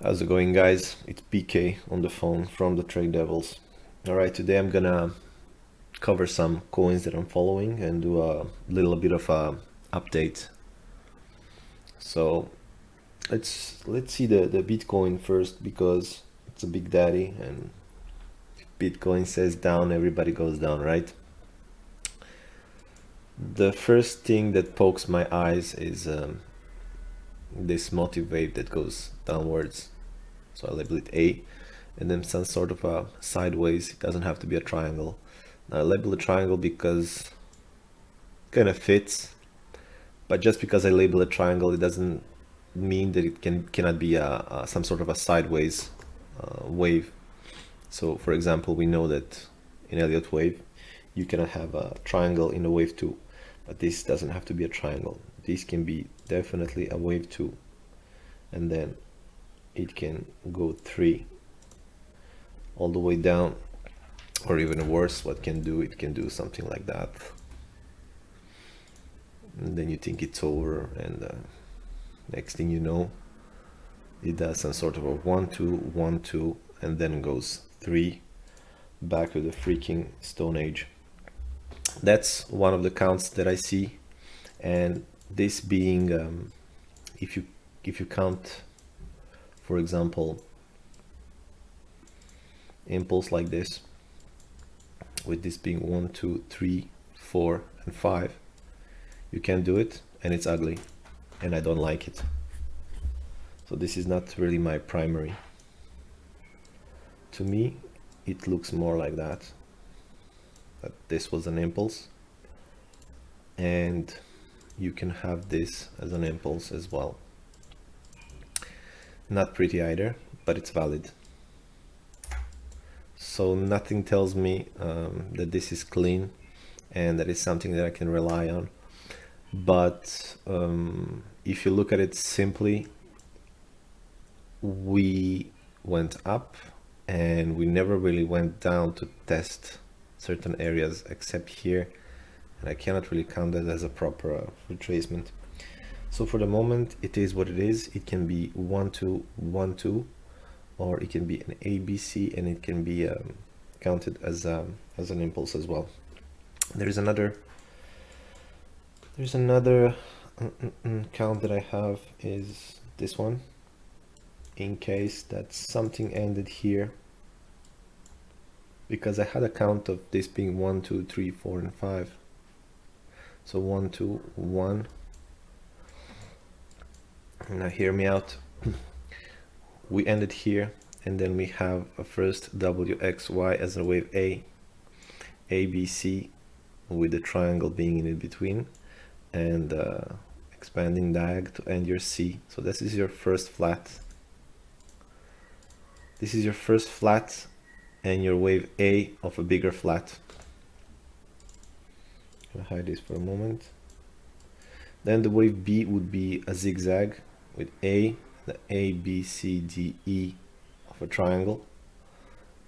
How's it going, guys? It's BK on the phone from the Trade Devils. Alright, today I'm gonna cover some coins that I'm following and do a little bit of a update. So let's see the Bitcoin first, because it's a big daddy, and if Bitcoin says down, everybody goes down, right? The first thing that pokes my eyes is this motive wave that goes downwards. So I label it A, and then some sort of a sideways. It doesn't have to be a triangle. Now I label a triangle because it kind of fits, but just because I label a triangle, it doesn't mean that it cannot be some sort of a sideways wave. So for example, we know that in Elliott wave, you cannot have a triangle in a wave 2, but this doesn't have to be a triangle. This can be definitely a wave 2, and then it can go 3 all the way down, or even worse, what can do, it can do something like that, and then you think it's over, and next thing you know, it does some sort of a 1 2 1 2, and then goes 3 back to the freaking Stone Age. That's one of the counts that I see, and this being if you count, for example, impulse like this, with this being 1 2 3 4 and 5, you can do it, and it's ugly, and I don't like it. So this is not really my primary. To me, it looks more like that this was an impulse, and you can have this as an impulse as well. Not pretty either, but it's valid. So nothing tells me that this is clean and that is something that I can rely on. But if you look at it simply, we went up and we never really went down to test certain areas except here, and I cannot really count that as a proper retracement. So for the moment, it is what it is. It can be 1 2 1 2, or it can be an ABC, and it can be counted as an impulse as well. There's another count that I have, is this one, in case that something ended here, because I had a count of this being 1 2 3 4 and 5. So 1 2 1. Now hear me out. We ended here, and then we have a first WXY as a wave A, ABC, with the triangle being in between, and expanding diag to end your C. So this is your first flat. This is your first flat and your wave A of a bigger flat. I'll hide this for a moment. Then the wave B would be a zigzag with A, the A, B, C, D, E of a triangle.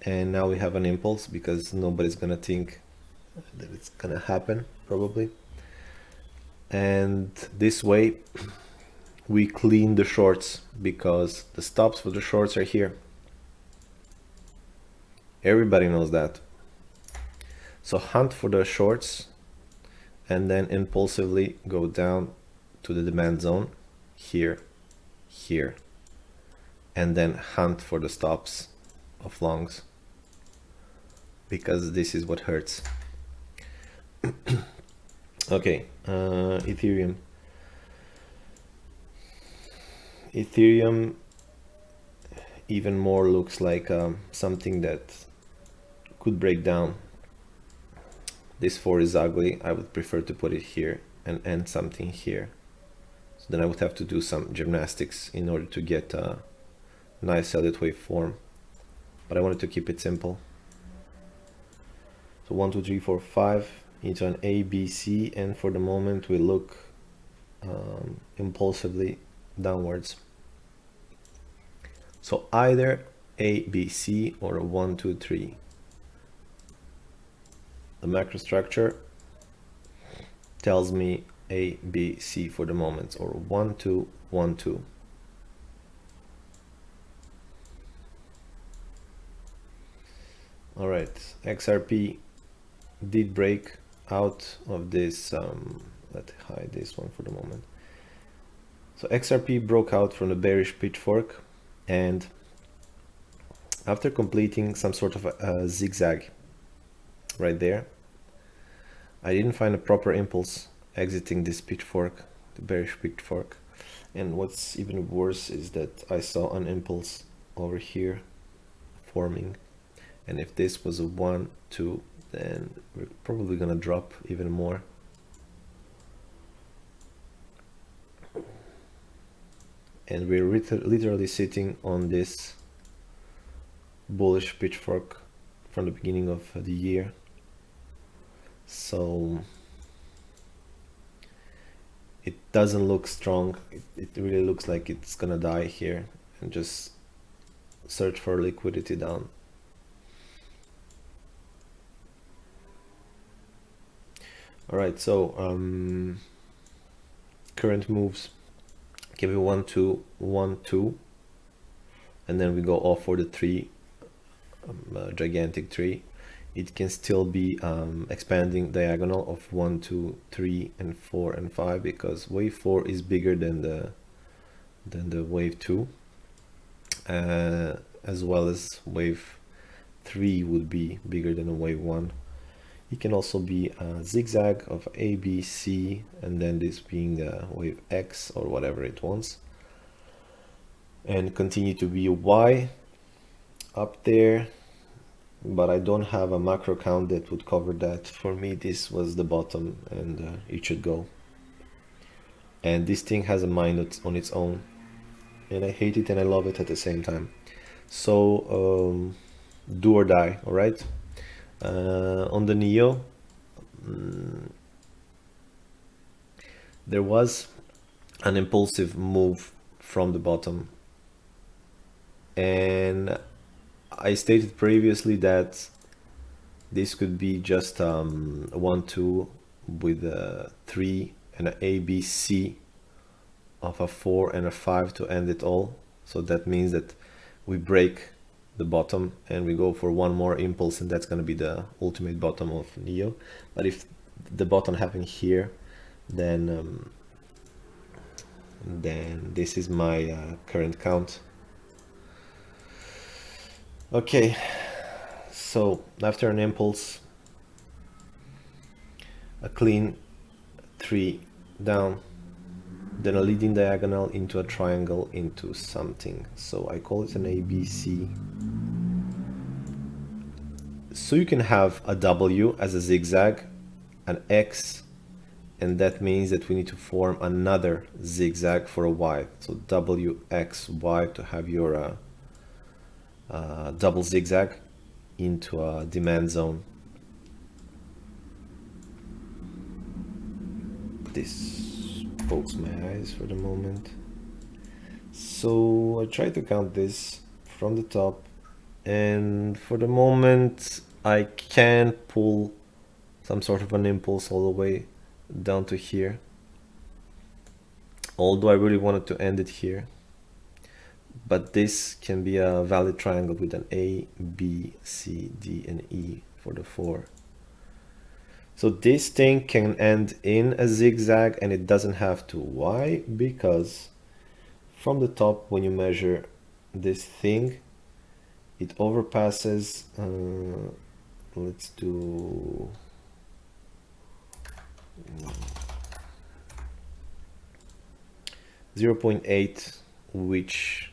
And now we have an impulse, because nobody's gonna think that it's gonna happen, probably. And this way we clean the shorts, because the stops for the shorts are here. Everybody knows that. So hunt for the shorts, and then impulsively go down to the demand zone here, here, and then hunt for the stops of longs, because this is what hurts. Okay, Ethereum even more looks like something that could break down. This 4 is ugly. I would prefer to put it here and end something here. So then I would have to do some gymnastics in order to get a nice Elliott wave form, but I wanted to keep it simple. So 1 2 3 4 5 into an A, B, C, and for the moment we look impulsively downwards. So either A, B, C, or a 1 2 3. The macro structure tells me A, B, C for the moment, or 1 2 1 2. All right, XRP did break out of this. Let's hide this one for the moment. So XRP broke out from the bearish pitchfork, and after completing some sort of a zigzag right there, I didn't find a proper impulse exiting this pitchfork, the bearish pitchfork. And what's even worse is that I saw an impulse over here forming. And if this was a 1, 2, then we're probably gonna drop even more. And we're literally sitting on this bullish pitchfork from the beginning of the year. So it doesn't look strong. It really looks like it's gonna die here and just search for liquidity down. All right, so current moves give you 1, 2, 1, 2, and then we go off for the 3, gigantic 3. It can still be expanding diagonal of 1, 2, 3, and 4, and 5, because wave 4 is bigger than the wave 2, as well as wave 3 would be bigger than a wave 1. It can also be a zigzag of A, B, C, and then this being the wave X or whatever it wants, and continue to be Y up there. But I don't have a macro count that would cover that. For me, this was the bottom, and it should go. And this thing has a mind on its own, and I hate it and I love it at the same time. So do or die. All right. On the NEO, there was an impulsive move from the bottom, and I stated previously that this could be just 1, 2 with a 3 and an A, B, C of a 4 and a 5 to end it all. So that means that we break the bottom and we go for one more impulse, and that's going to be the ultimate bottom of NEO. But if the bottom happened here, then this is my current count. Okay, so after an impulse, a clean 3 down, then a leading diagonal into a triangle into something. So I call it an ABC. So you can have a W as a zigzag, an X, and that means that we need to form another zigzag for a Y. So WXY to have your double zigzag into a demand zone. This pokes my eyes for the moment. So I try to count this from the top, and for the moment I can pull some sort of an impulse all the way down to here, although I really wanted to end it here. But this can be a valid triangle with an A, B, C, D, and E for the 4. So this thing can end in a zigzag, and it doesn't have to. Why? Because from the top, when you measure this thing, it overpasses, let's do 0.8, which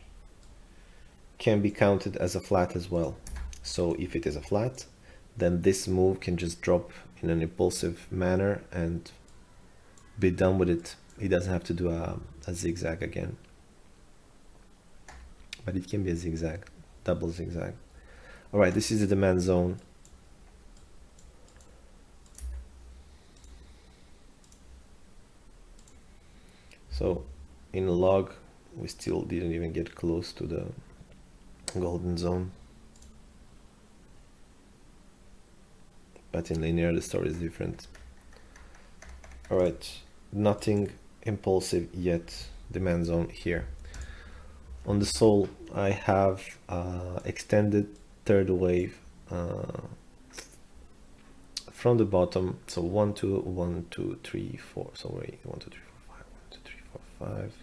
can be counted as a flat as well. So if it is a flat, then this move can just drop in an impulsive manner and be done with it. It doesn't have to do a zigzag again, but it can be a zigzag, double zigzag. All right, this is the demand zone. So in log, we still didn't even get close to the golden zone. But in linear, the story is different. All right, nothing impulsive yet. Demand zone here. On the soul, I have extended third wave from the bottom. So 1 2 1 2 3 4. So wait, 1 2 3 4 5 1 2 3 4 5.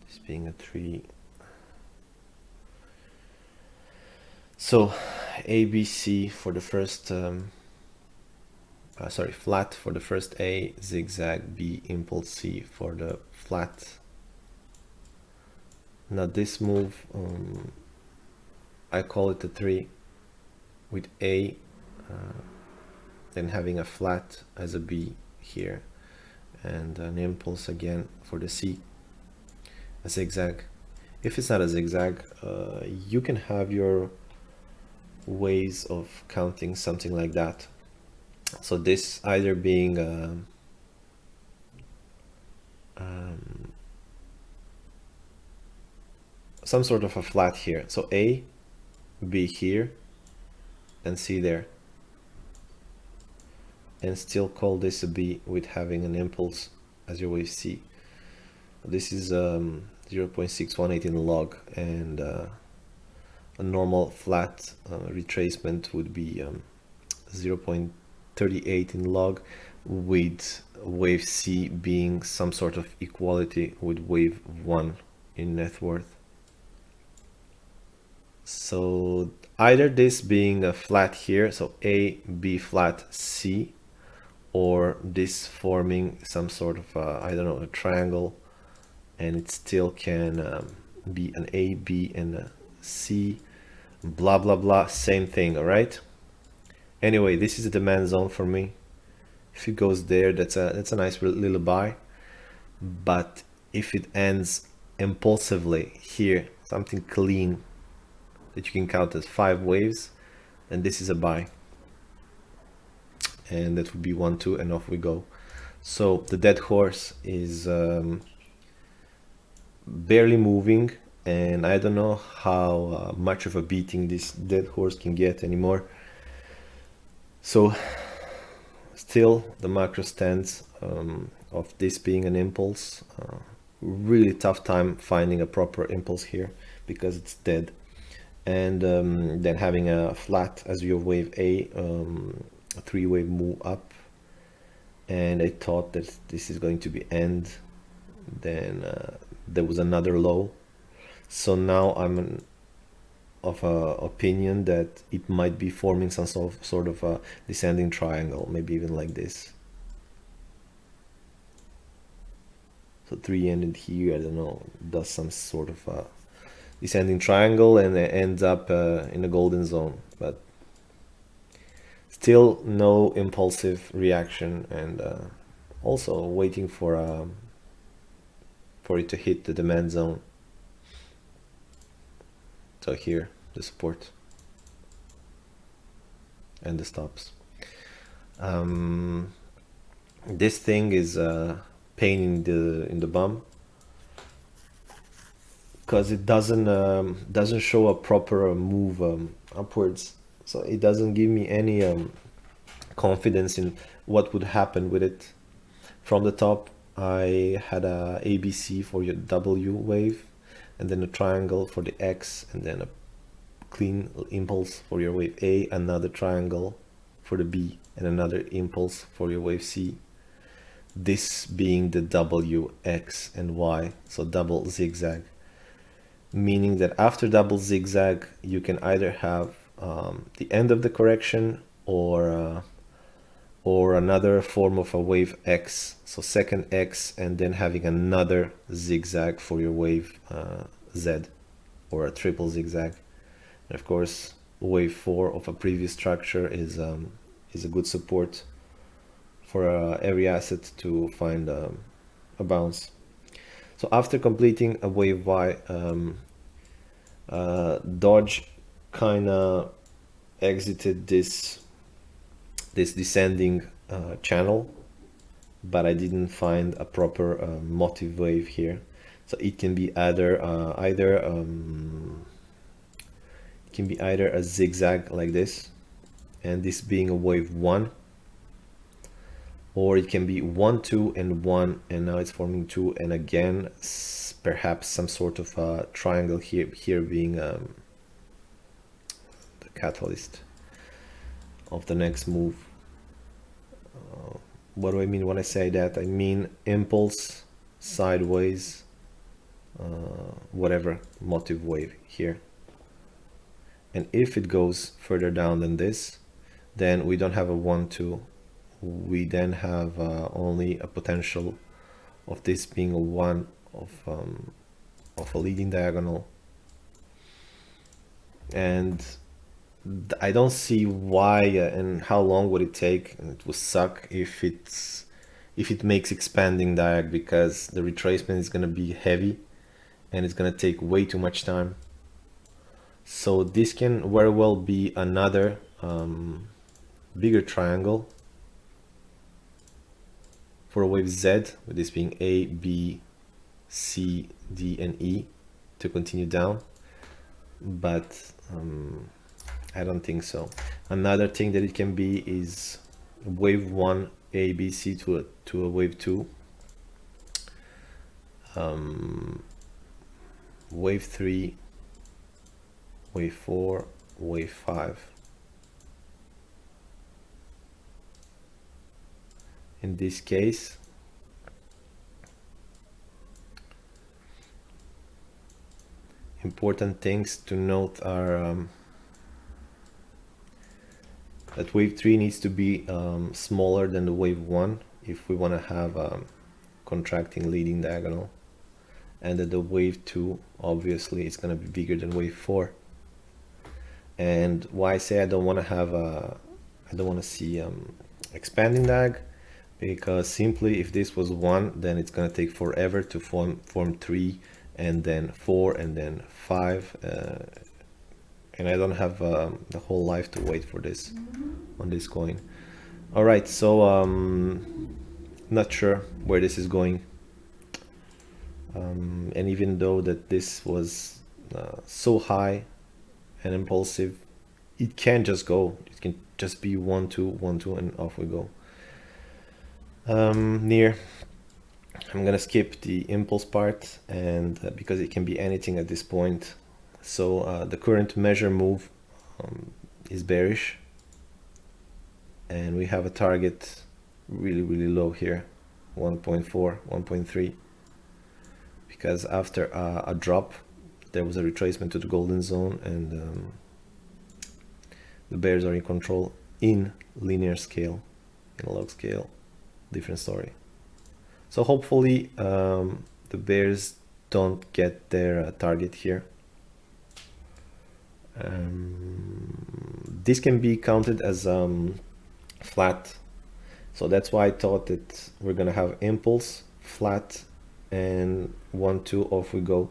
This being a 3. So ABC for the first flat for the first A, zigzag B, impulse C for the flat. Now this move, I call it a 3 with A, then having a flat as a B here, and an impulse again for the C, a zigzag. If it's not a zigzag, you can have your ways of counting something like that. So this either being some sort of a flat here. So A, B here, and C there. And still call this a B with having an impulse as your wave C. This is 0.618 in log, and a normal flat retracement would be 0.38 in log, with wave C being some sort of equality with wave 1 in net worth. So either this being a flat here, so A, B flat, C, or this forming some sort of I don't know, a triangle, and it still can be an A, B, and a C, blah blah blah, same thing. All right, anyway, this is a demand zone for me. If it goes there, that's a nice little buy. But if it ends impulsively here, something clean that you can count as 5 waves, and this is a buy, and that would be 1 2, and off we go. So the dead horse is barely moving, and I don't know how much of a beating this dead horse can get anymore. So still the macro stance of this being an impulse, really tough time finding a proper impulse here because it's dead. And then having a flat as your wave A, a 3-wave move up, and I thought that this is going to be end. Then there was another low, so now I'm of a opinion that it might be forming some sort of a descending triangle, maybe even like this. So 3 ended here, I don't know, does some sort of a descending triangle, and it ends up in a golden zone, but still no impulsive reaction, and also waiting for it to hit the demand zone. So here the support and the stops. This thing is pain in the bum, because it doesn't show a proper move upwards, so it doesn't give me any confidence in what would happen with it. From the top I had a ABC for your W wave, and then a triangle for the X, and then a clean impulse for your wave A, another triangle for the B, and another impulse for your wave C. This being the W, X, and Y, so double zigzag, meaning that after double zigzag you can either have the end of the correction, or another form of a wave X, so second X, and then having another zigzag for your wave Z, or a triple zigzag. And of course wave 4 of a previous structure is a good support for every asset to find a bounce. So after completing a wave Y, DOGE kind of exited this descending channel, but I didn't find a proper motive wave here. So it can be either a zigzag like this, and this being a wave 1, or it can be 1 2 and 1, and now it's forming 2, and again perhaps some sort of a triangle here being the catalyst of the next move. What do I mean when I say that? I mean impulse, sideways, whatever motive wave here. And if it goes further down than this, then we don't have a 1-2. We then have only a potential of this being a 1 of a leading diagonal. And I don't see why and how long would it take, and it would suck if it makes expanding diag, because the retracement is going to be heavy and it's going to take way too much time. So this can very well be another bigger triangle for a wave Z, with this being A, B, C, D, and E to continue down. But I don't think so. Another thing that it can be is wave 1 A, B, C to a wave 2, wave 3, wave 4, wave 5. In this case, important things to note are that wave 3 needs to be smaller than the wave 1 if we want to have a contracting leading diagonal, and that the wave 2 obviously is going to be bigger than wave 4. And why I say I don't want to see expanding diag, because simply if this was 1, then it's going to take forever to form 3 and then 4 and then 5, and I don't have the whole life to wait for this on this coin. All right, so not sure where this is going, and even though that this was so high and impulsive, it can just go. It can just be 1, 2, 1, 2, and off we go. Near, I'm gonna skip the impulse part, and because it can be anything at this point. So the current measure move is bearish, and we have a target really low here, 1.4, 1.3, because after a drop there was a retracement to the golden zone, and the bears are in control in linear scale. In log scale, different story. So hopefully the bears don't get their target here. This can be counted as flat, so that's why I thought that we're gonna have impulse, flat, and 1, 2, off we go.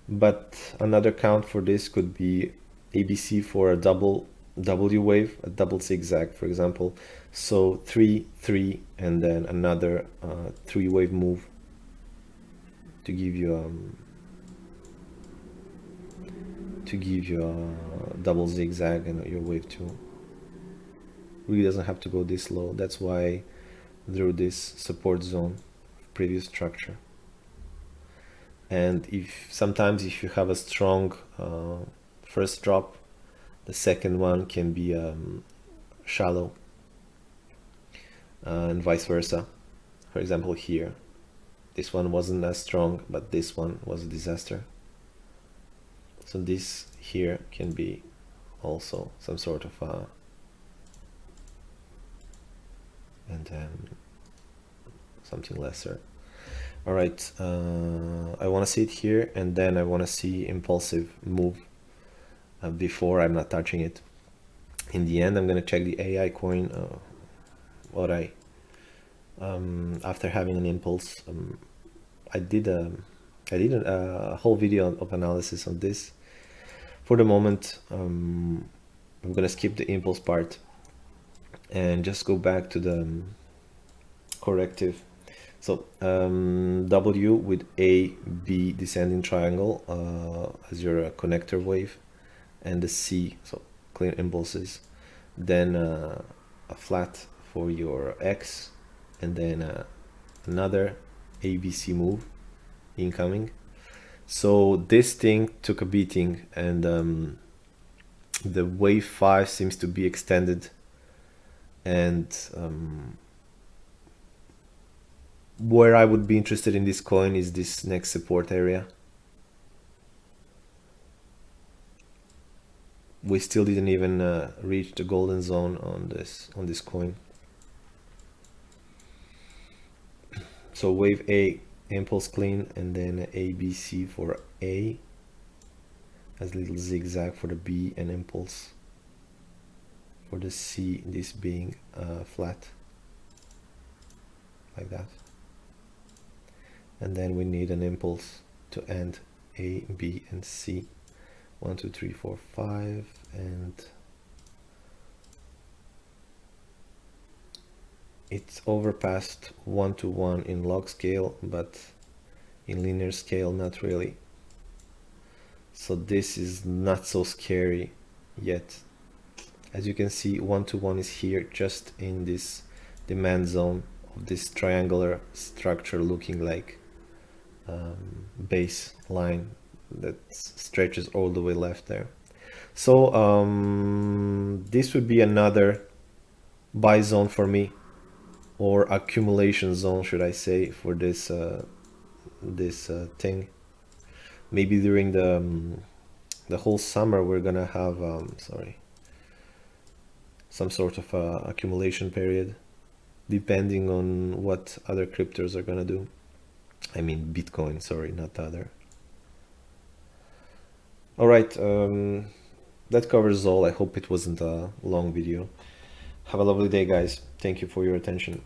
But another count for this could be ABC for a double W wave, a double zigzag, for example. So 3, 3, and then another 3 wave move to give you a double zigzag and your wave 2. Really doesn't have to go this low. That's why I drew this support zone, previous structure. And sometimes if you have a strong first drop, the second one can be shallow, and vice versa. For example, here, this one wasn't as strong, but this one was a disaster. So this here can be also some sort of and then something lesser. All right, I want to see it here, and then I want to see impulsive move before I'm not touching it. In the end, I'm going to check the AI coin, ORAI. After having an impulse, I did a whole video of analysis on this. For the moment, I'm going to skip the impulse part and just go back to the corrective. So W with A, B descending triangle as your connector wave, and the C, so clear impulses, then a flat for your X, and then another ABC move incoming. So this thing took a beating, and The wave 5 seems to be extended, and where I would be interested in this coin is this next support area. We still didn't even reach the golden zone on this coin. So wave A, impulse clean, and then ABC for A, as a little zigzag for the B, and impulse for the C, this being flat like that. And then we need an impulse to end A, B, and C. 1, 2, 3, 4, 5, and it's overpassed 1 to 1 in log scale, but in linear scale not really. So this is not so scary yet. As you can see, 1 to 1 is here, just in this demand zone of this triangular structure looking like base line that stretches all the way left there. So this would be another buy zone for me, or accumulation zone, should I say, for this thing. Maybe during the whole summer we're gonna have some sort of accumulation period, depending on what other cryptos are gonna do. I mean Bitcoin, sorry, not other. All right, that covers all. I hope it wasn't a long video. Have a lovely day, guys. Thank you for your attention.